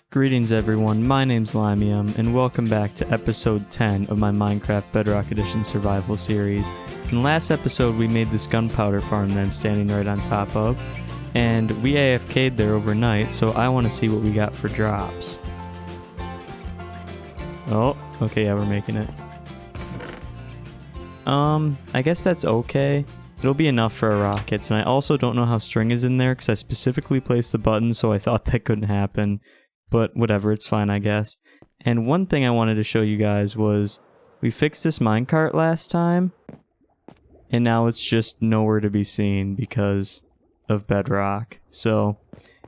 Greetings everyone, my name's Limium, and welcome back to episode 10 of my Minecraft Bedrock Edition survival series. In the last episode we made this gunpowder farm that I'm standing right on top of, and we AFK'd there overnight, so I want to see what we got for drops. Oh, okay, yeah, we're making it. I guess that's okay. It'll be enough for our rockets, and I also don't know how string is in there because I specifically placed the button, so I thought that couldn't happen. But whatever, it's fine, I guess. And one thing I wanted to show you guys was we fixed this minecart last time, and now it's just nowhere to be seen because of bedrock. So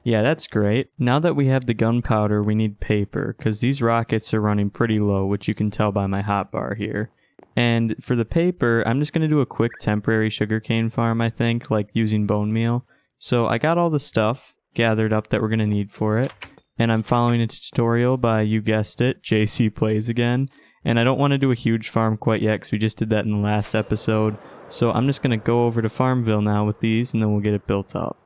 yeah, that's great. Now that we have the gunpowder, we need paper because these rockets are running pretty low, which you can tell by my hotbar here. And for the paper, I'm just going to do a quick temporary sugarcane farm, I think, like using bone meal. So I got all the stuff gathered up that we're going to need for it. And I'm following a tutorial by, you guessed it, JC Plays again. And I don't want to do a huge farm quite yet because we just did that in the last episode. So I'm just going to go over to Farmville now with these and then we'll get it built up.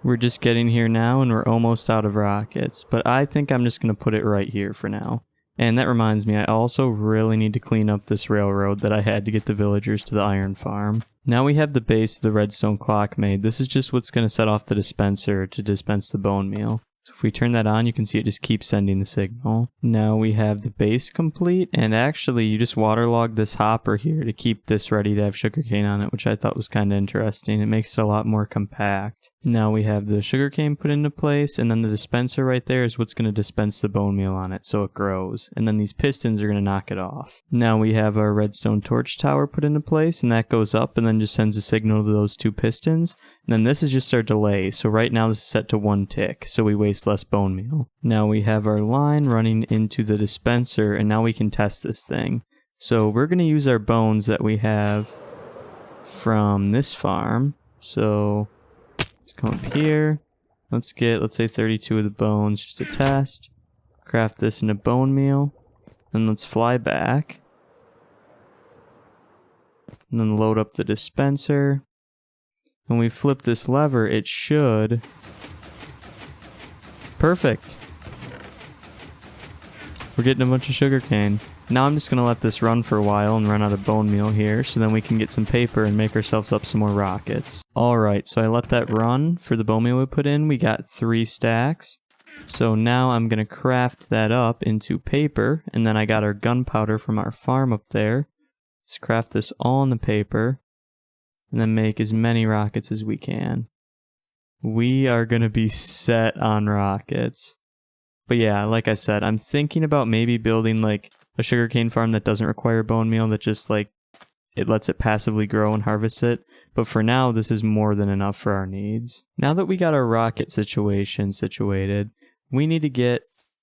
We're just getting here now and we're almost out of rockets. But I think I'm just going to put it right here for now. And that reminds me, I also really need to clean up this railroad that I had to get the villagers to the iron farm. Now we have the base of the redstone clock made. This is just what's going to set off the dispenser to dispense the bone meal. So if we turn that on, you can see it just keeps sending the signal. Now we have the base complete, and actually you just waterlog this hopper here to keep this ready to have sugarcane on it, which I thought was kind of interesting. It makes it a lot more compact. Now we have the sugarcane put into place, and then the dispenser right there is what's going to dispense the bone meal on it so it grows. And then these pistons are going to knock it off. Now we have our redstone torch tower put into place, and that goes up and then just sends a signal to those two pistons. And then this is just our delay, so right now this is set to 1 tick, so we waste less bone meal. Now we have our line running into the dispenser, and now we can test this thing. So we're going to use our bones that we have from this farm. So let's come up here. Let's get, let's say 32 of the bones just to test. Craft this into bone meal. Then let's fly back. And then load up the dispenser. When we flip this lever, it should... Perfect. We're getting a bunch of sugarcane. Now I'm just going to let this run for a while and run out of bone meal here, so then we can get some paper and make ourselves up some more rockets. Alright, so I let that run for the bone meal we put in. We got 3 stacks. So now I'm going to craft that up into paper, and then I got our gunpowder from our farm up there. Let's craft this all in the paper. And then make as many rockets as we can. We are going to be set on rockets. But yeah, like I said, I'm thinking about maybe building like a sugarcane farm that doesn't require bone meal, that just like, it lets it passively grow and harvest it. But for now, this is more than enough for our needs. Now that we got our rocket situation situated, we need to get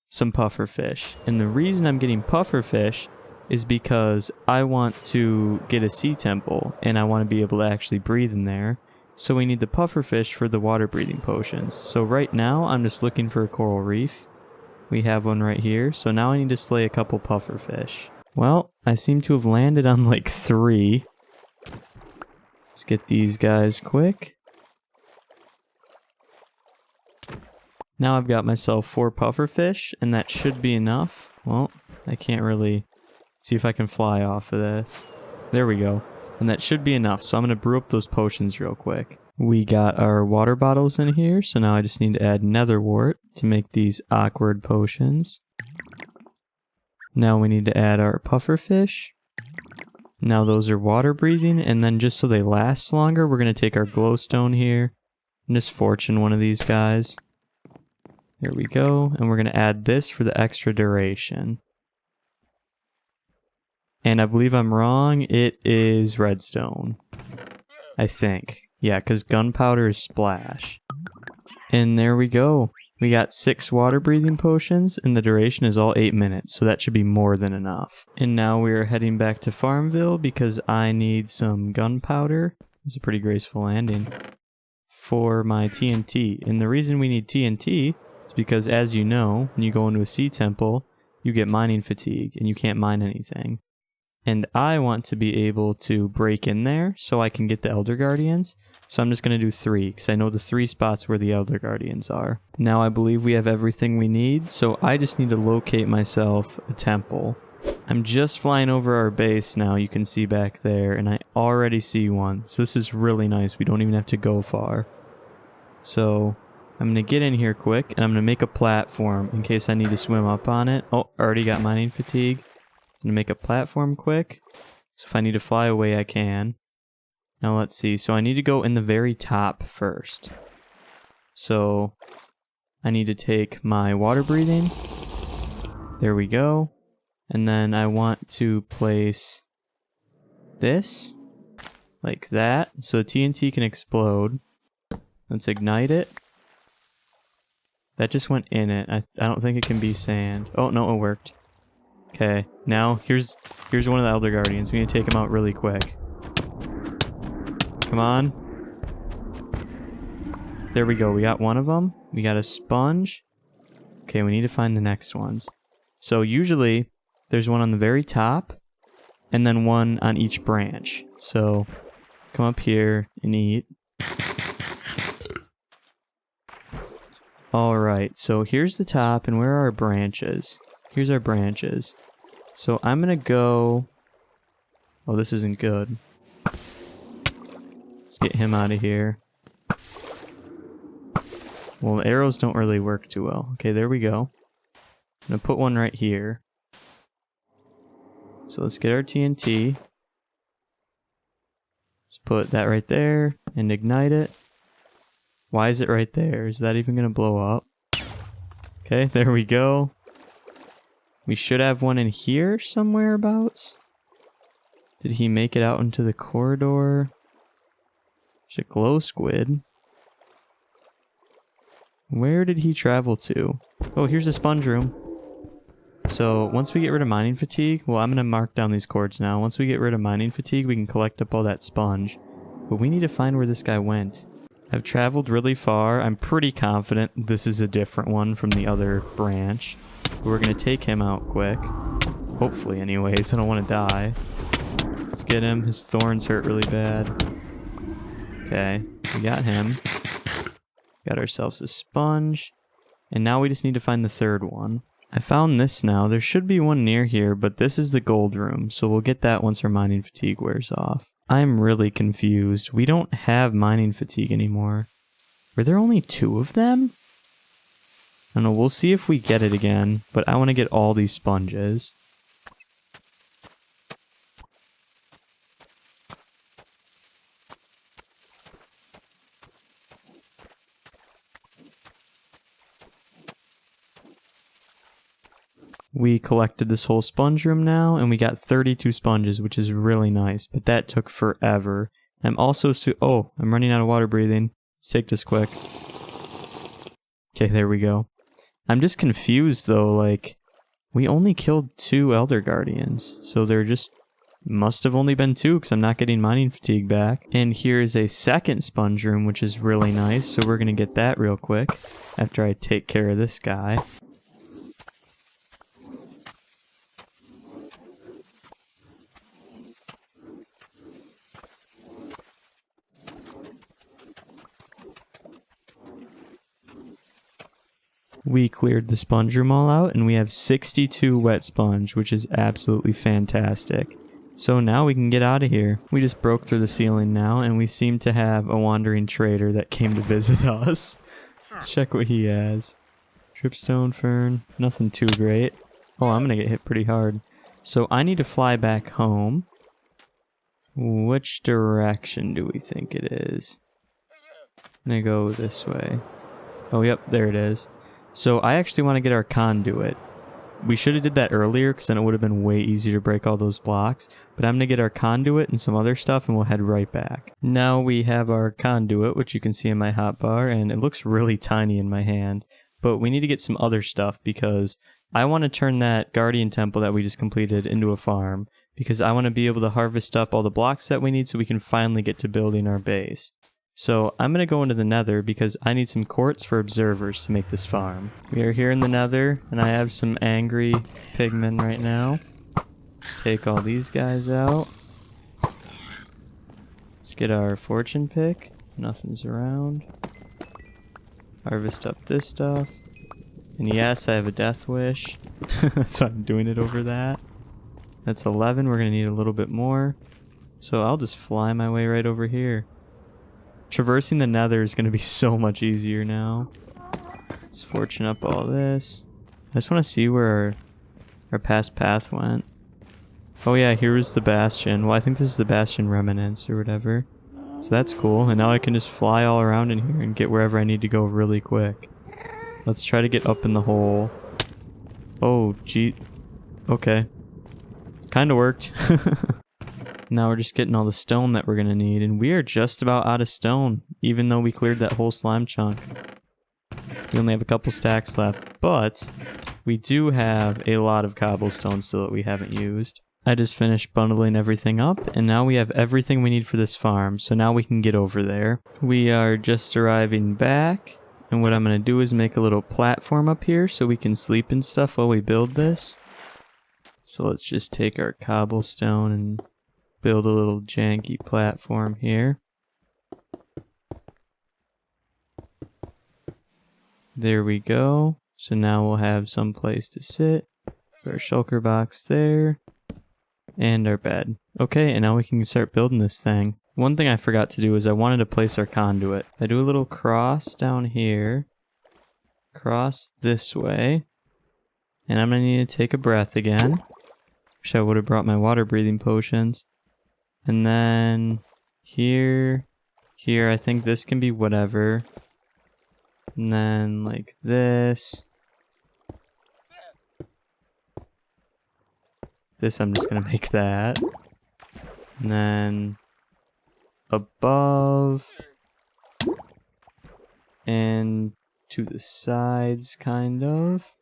some puffer fish. And the reason I'm getting puffer fish is because I want to get a sea temple and I want to be able to actually breathe in there. So we need the puffer fish for the water breathing potions. So right now I'm just looking for a coral reef. We have one right here. So now I need to slay a couple puffer fish. Well, I seem to have landed on like 3. Let's get these guys quick. Now I've got myself 4 puffer fish and that should be enough. Well, I can't really... see if I can fly off of this. There we go. And that should be enough. So I'm going to brew up those potions real quick. We got our water bottles in here. So now I just need to add nether wart to make these awkward potions. Now we need to add our puffer fish. Now those are water breathing. And then just so they last longer, we're going to take our glowstone here and just fortune one of these guys. There we go. And we're going to add this for the extra duration. And I believe I'm wrong, it is redstone. I think. Yeah, because gunpowder is splash. And there we go. We got 6 water breathing potions, and the duration is all 8 minutes, so that should be more than enough. And now we're heading back to Farmville because I need some gunpowder. It's a pretty graceful landing. For my TNT. And the reason we need TNT is because, as you know, when you go into a sea temple, you get mining fatigue, and you can't mine anything. and I want to be able to break in there so I can get the Elder Guardians. So I'm just going to do 3, because I know the 3 spots where the Elder Guardians are. Now I believe we have everything we need, so I just need to locate myself a temple. I'm just flying over our base now, you can see back there, and I already see one. So this is really nice, we don't even have to go far. So I'm going to get in here quick, and I'm going to make a platform in case I need to swim up on it. Oh, already got mining fatigue. I'm going to make a platform quick, so if I need to fly away I can. Now let's see, so I need to go in the very top first. So I need to take my water breathing. There we go. And then I want to place this like that so TNT can explode. Let's ignite it. That just went in it. I don't think it can be sand. Oh, no, it worked. Okay, now here's one of the Elder Guardians. We need to take him out really quick. Come on. There we go. We got one of them. We got a sponge. Okay, we need to find the next ones. So usually there's one on the very top and then one on each branch. So come up here and eat. Alright, so here's the top and where are our branches? Here's our branches. So I'm gonna go... Oh, this isn't good. Let's get him out of here. Well, the arrows don't really work too well. Okay, there we go. I'm gonna put one right here. So let's get our TNT. Let's put that right there and ignite it. Why is it right there? Is that even gonna blow up? Okay, there we go. We should have one in here somewhere abouts. Did he make it out into the corridor? There's a glow squid. Where did he travel to? Oh, here's the sponge room. So once we get rid of mining fatigue, well, I'm going to mark down these cords now. Once we get rid of mining fatigue, we can collect up all that sponge. But we need to find where this guy went. I've traveled really far. I'm pretty confident this is a different one from the other branch. We're going to take him out quick. Hopefully anyways, I don't want to die. Let's get him. His thorns hurt really bad. Okay, we got him. Got ourselves a sponge. And now we just need to find the third one. I found this now. There should be one near here, but this is the gold room, so we'll get that once our mining fatigue wears off. I'm really confused. We don't have mining fatigue anymore. Were there only 2 of them? I don't know, we'll see if we get it again, but I want to get all these sponges. We collected this whole sponge room now, and we got 32 sponges, which is really nice, but that took forever. I'm also oh, I'm running out of water breathing. Let's take this quick. Okay, there we go. I'm just confused though, like, we only killed 2 Elder Guardians, so there just must have only been 2 because I'm not getting mining fatigue back. And here's a second sponge room, which is really nice, so we're gonna get that real quick after I take care of this guy. We cleared the sponge room all out, and we have 62 wet sponge, which is absolutely fantastic. So now we can get out of here. We just broke through the ceiling now, and we seem to have a wandering trader that came to visit us. Let's check what he has. Tripstone fern, nothing too great. Oh, I'm gonna get hit pretty hard. So I need to fly back home. Which direction do we think it is? I'm gonna go this way. Oh, yep, there it is. So I actually want to get our conduit. We should have did that earlier because then it would have been way easier to break all those blocks. But I'm going to get our conduit and some other stuff and we'll head right back. Now we have our conduit, which you can see in my hotbar, and it looks really tiny in my hand. But we need to get some other stuff because I want to turn that Guardian Temple that we just completed into a farm. Because I want to be able to harvest up all the blocks that we need so we can finally get to building our base. So I'm going to go into the nether because I need some quartz for observers to make this farm. We are here in the nether and I have some angry pigmen right now. Let's take all these guys out. Let's get our fortune pick. Nothing's around. Harvest up this stuff. And yes, I have a death wish. That's why I'm doing it over that. That's 11. We're going to need a little bit more. So I'll just fly my way right over here. Traversing the nether is going to be so much easier now. Let's fortune up all this. I just want to see where our past path went. Oh yeah, here was the bastion. Well, I think this is the bastion remnants or whatever. So that's cool. And now I can just fly all around in here and get wherever I need to go really quick. Let's try to get up in the hole. Oh, gee. Okay. Kinda worked. Now we're just getting all the stone that we're gonna need. And we are just about out of stone, even though we cleared that whole slime chunk. We only have a couple stacks left, but we do have a lot of cobblestone still that we haven't used. I just finished bundling everything up, and now we have everything we need for this farm, so now we can get over there. We are just arriving back, and what I'm going to do is make a little platform up here so we can sleep and stuff while we build this. So let's just take our cobblestone and build a little janky platform here. There we go. So now we'll have some place to sit. Our shulker box there. And our bed. Okay, and now we can start building this thing. One thing I forgot to do is I wanted to place our conduit. I do a little cross down here. Cross this way. And I'm going to need to take a breath again. Wish I would have brought my water breathing potions. And then here. Here, I think this can be whatever. And then like this. This I'm just gonna make that. And then above and to the sides kind of.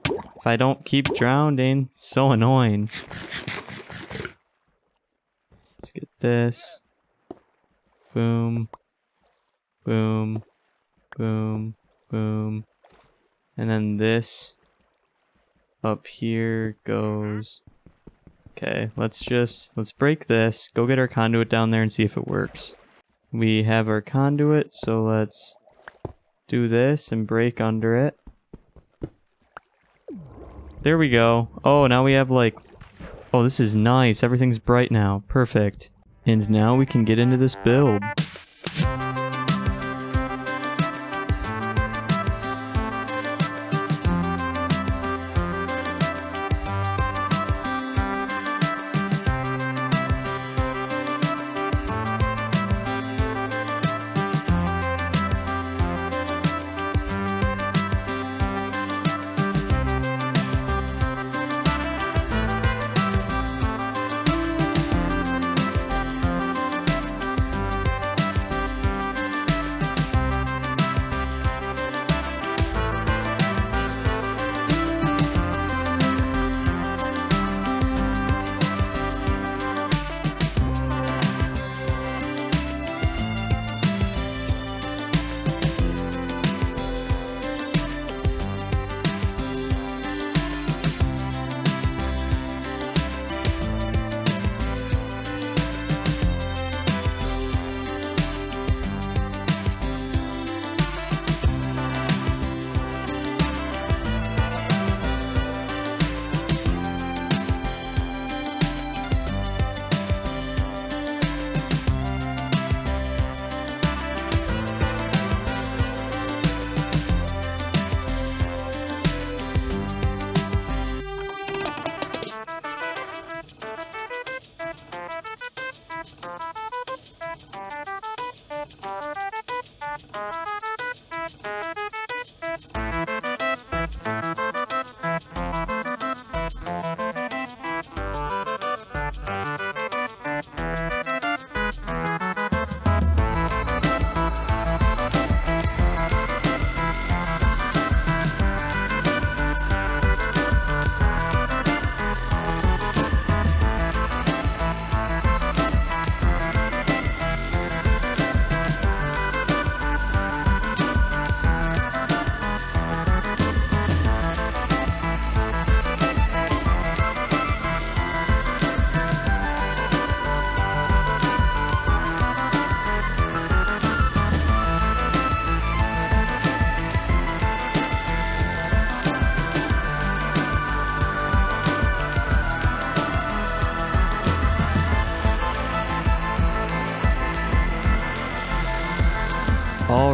If I don't keep drowning, it's so annoying. Let's get this. Boom. Boom. Boom. Boom. And then this up here goes. Okay, let's break this, go get our conduit down there and see if it works. We have our conduit, so let's do this and break under it. There we go. Oh, now we have like, oh, this is nice. Everything's bright now. Perfect. And now we can get into this build.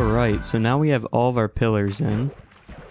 Alright, so now we have all of our pillars in.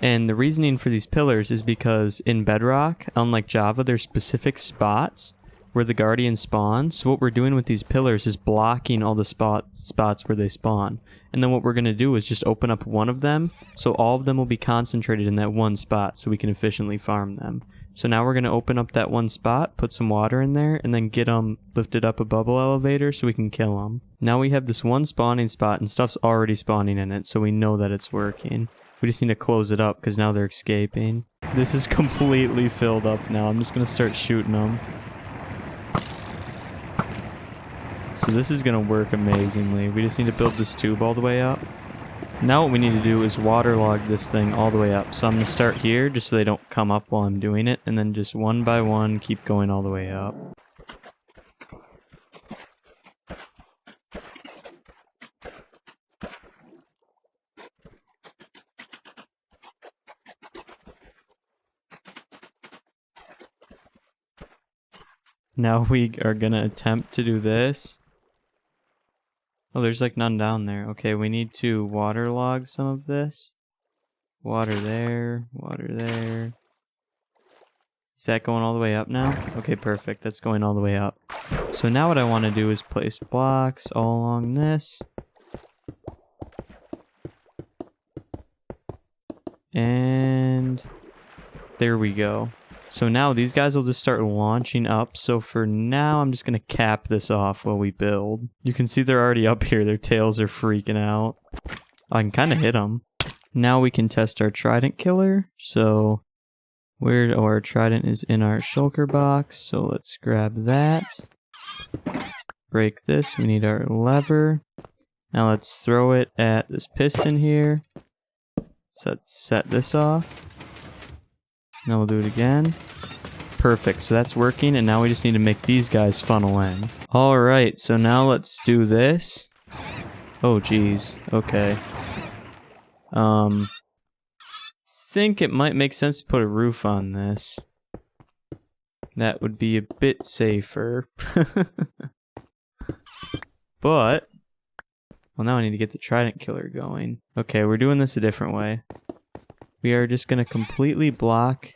And the reasoning for these pillars is because in Bedrock, unlike Java, there's specific spots where the Guardians spawn. So what we're doing with these pillars is blocking all the spots where they spawn. And then what we're going to do is just open up one of them, so all of them will be concentrated in that one spot so we can efficiently farm them. So now we're going to open up that one spot, put some water in there, and then get them lifted up a bubble elevator so we can kill them. Now we have this one spawning spot and stuff's already spawning in it, so we know that it's working. We just need to close it up because now they're escaping. This is completely filled up now. I'm just going to start shooting them. So this is going to work amazingly. We just need to build this tube all the way up. Now what we need to do is waterlog this thing all the way up. So I'm going to start here just so they don't come up while I'm doing it. And then just one by one keep going all the way up. Now we are going to attempt to do this. Oh, there's like none down there. Okay, we need to waterlog some of this. Water there, water there. Is that going all the way up now? Okay, perfect. That's going all the way up. So now what I want to do is place blocks all along this. And there we go. So now these guys will just start launching up. So for now, I'm just going to cap this off while we build. You can see they're already up here. Their tails are freaking out. I can kind of hit them. Now we can test our trident killer. So our trident is in our shulker box. So let's grab that. Break this. We need our lever. Now let's throw it at this piston here. So let's set this off. Now we'll do it again. Perfect, so that's working, and now we just need to make these guys funnel in. Alright, so now let's do this. Oh geez, okay. Think it might make sense to put a roof on this. That would be a bit safer. But, well, now I need to get the trident killer going. Okay, we're doing this a different way. We are just going to completely block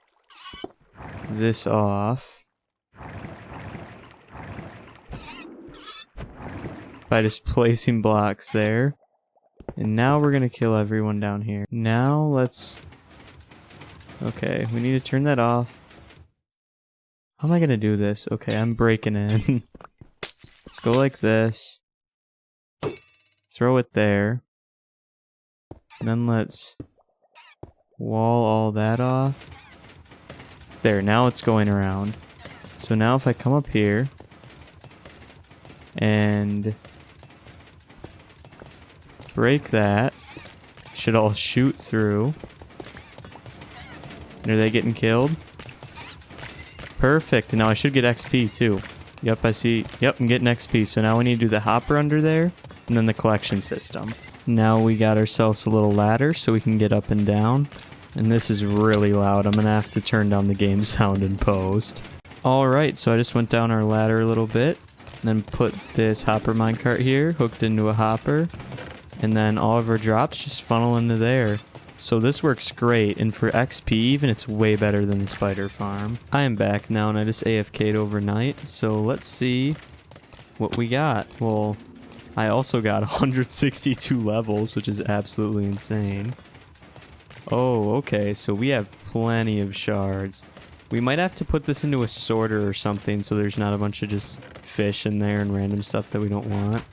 this off by just placing blocks there. And now we're going to kill everyone down here. Now let's... Okay, we need to turn that off. How am I going to do this? Okay, I'm breaking in. Let's go like this. Throw it there. And then let's wall all that off. There, now it's going around. So now if I come up here and break that, should all shoot through. Are they getting killed? Perfect. Now I should get XP too. Yep, I see. Yep, I'm getting XP. So now we need to do the hopper under there and then the collection system. Now we got ourselves a little ladder so we can get up and down. And this is really loud. I'm going to have to turn down the game sound in post. Alright, so I just went down our ladder a little bit. And then put this hopper minecart here, hooked into a hopper. And then all of our drops just funnel into there. So this works great, and for XP even, it's way better than the spider farm. I am back now, and I just AFK'd overnight. So let's see what we got. Well, I also got 162 levels, which is absolutely insane. Oh, okay, so we have plenty of shards. We might have to put this into a sorter or something so there's not a bunch of just fish in there and random stuff that we don't want.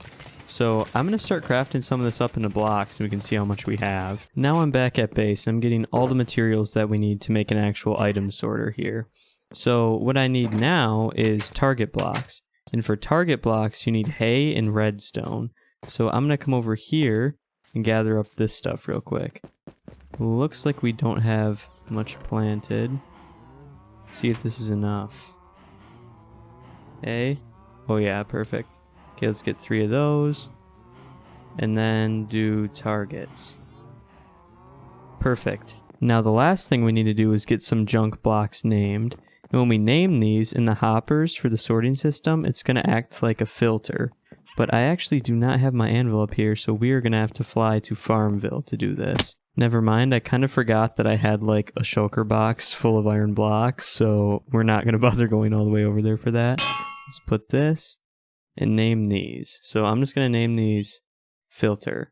So I'm going to start crafting some of this up into blocks and we can see how much we have. Now I'm back at base and I'm getting all the materials that we need to make an actual item sorter here. So what I need now is target blocks. And for target blocks, you need hay and redstone. So I'm going to come over here and gather up this stuff real quick. Looks like we don't have much planted. See if this is enough. Hay. Oh yeah, perfect. Okay, let's get 3 of those. And then do targets. Perfect. Now the last thing we need to do is get some junk blocks named. And when we name these in the hoppers for the sorting system, it's going to act like a filter. But I actually do not have my anvil up here, so we are going to have to fly to Farmville to do this. Never mind, I kind of forgot that I had like a shulker box full of iron blocks, so we're not going to bother going all the way over there for that. Let's put this and name these. So I'm just going to name these Filter.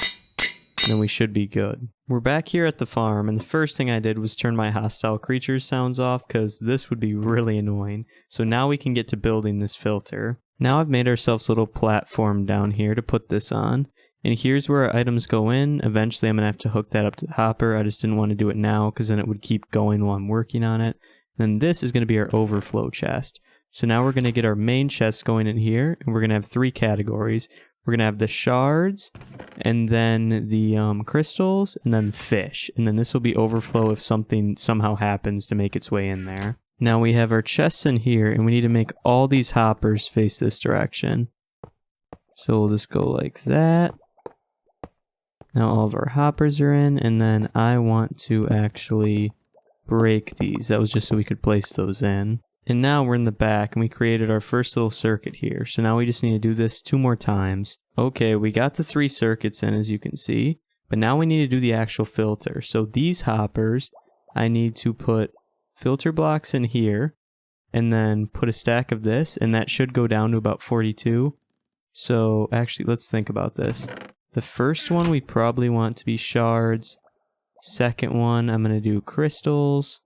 And then we should be good. We're back here at the farm, and the first thing I did was turn my hostile creatures sounds off because this would be really annoying. So now we can get to building this filter. Now I've made ourselves a little platform down here to put this on. And here's where our items go in. Eventually I'm going to have to hook that up to the hopper. I just didn't want to do it now because then it would keep going while I'm working on it. Then this is going to be our overflow chest. So now we're going to get our main chest going in here, and we're going to have 3 categories. We're going to have the shards, and then the crystals, and then fish. And then this will be overflow if something somehow happens to make its way in there. Now we have our chests in here, and we need to make all these hoppers face this direction. So we'll just go like that. Now all of our hoppers are in, and then I want to actually break these. That was just so we could place those in. And now we're in the back, and we created our first little circuit here. So now we just need to do this 2 more times. Okay, we got the 3 circuits in, as you can see. But now we need to do the actual filter. So these hoppers, I need to put filter blocks in here, and then put a stack of this, and that should go down to about 42. So actually, let's think about this. The first one we probably want to be shards. Second one, I'm going to do crystals.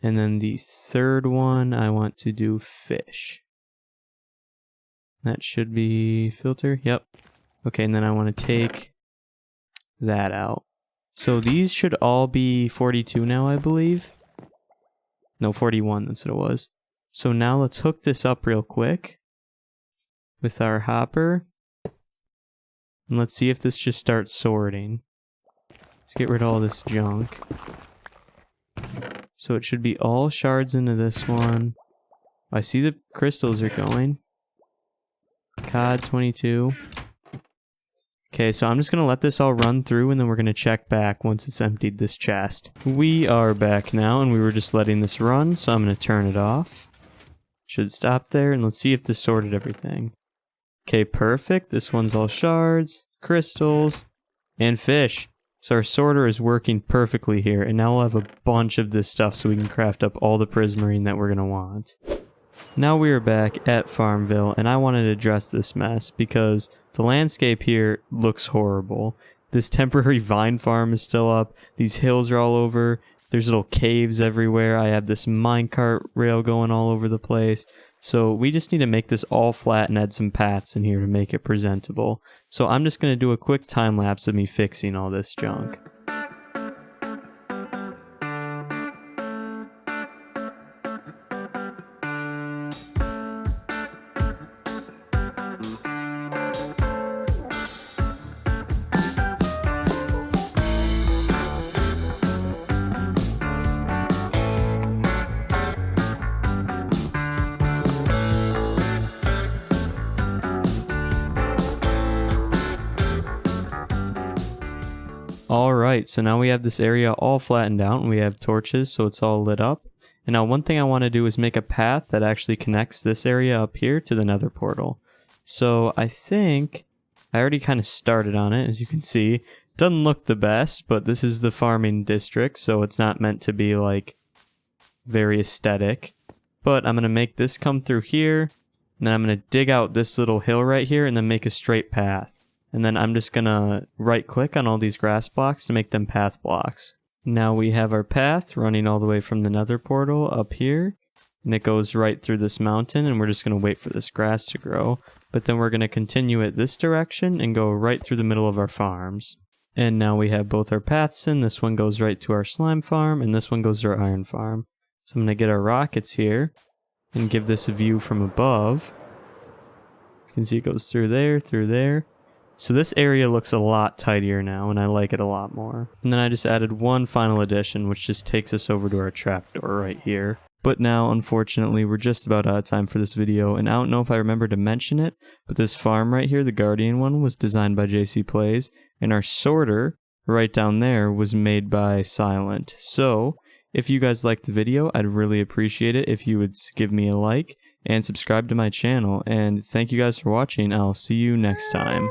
And then the third one, I want to do fish. That should be filter. Yep. Okay, and then I want to take that out. So these should all be 42 now, I believe. No, 41, that's what it was. So now let's hook this up real quick with our hopper. And let's see if this just starts sorting. Let's get rid of all this junk. So it should be all shards into this one. I see the crystals are going. COD 22. Okay, so I'm just going to let this all run through, and then we're going to check back once it's emptied this chest. We are back now, and we were just letting this run, so I'm going to turn it off. Should stop there, and let's see if this sorted everything. Okay, perfect. This one's all shards, crystals, and fish. So our sorter is working perfectly here, and now we'll have a bunch of this stuff so we can craft up all the prismarine that we're going to want. Now we are back at Farmville, and I wanted to address this mess because the landscape here looks horrible. This temporary vine farm is still up, these hills are all over, there's little caves everywhere, I have this minecart rail going all over the place. So we just need to make this all flat and add some paths in here to make it presentable. So I'm just going to do a quick time lapse of me fixing all this junk. Alright, so now we have this area all flattened out and we have torches so it's all lit up. And now one thing I want to do is make a path that actually connects this area up here to the nether portal. So I think I already kind of started on it, as you can see. Doesn't look the best, but this is the farming district, so it's not meant to be like very aesthetic. But I'm going to make this come through here, and then I'm going to dig out this little hill right here and then make a straight path. And then I'm just going to right click on all these grass blocks to make them path blocks. Now we have our path running all the way from the nether portal up here. And it goes right through this mountain, and we're just going to wait for this grass to grow. But then we're going to continue it this direction and go right through the middle of our farms. And now we have both our paths in. This one goes right to our slime farm, and this one goes to our iron farm. So I'm going to get our rockets here and give this a view from above. You can see it goes through there. So this area looks a lot tidier now, and I like it a lot more. And then I just added one final addition, which just takes us over to our trapdoor right here. But now, unfortunately, we're just about out of time for this video, and I don't know if I remember to mention it, but this farm right here, the Guardian one, was designed by JC Plays, and our sorter right down there was made by Silent. So, if you guys liked the video, I'd really appreciate it if you would give me a like, and subscribe to my channel. And thank you guys for watching. I'll see you next time.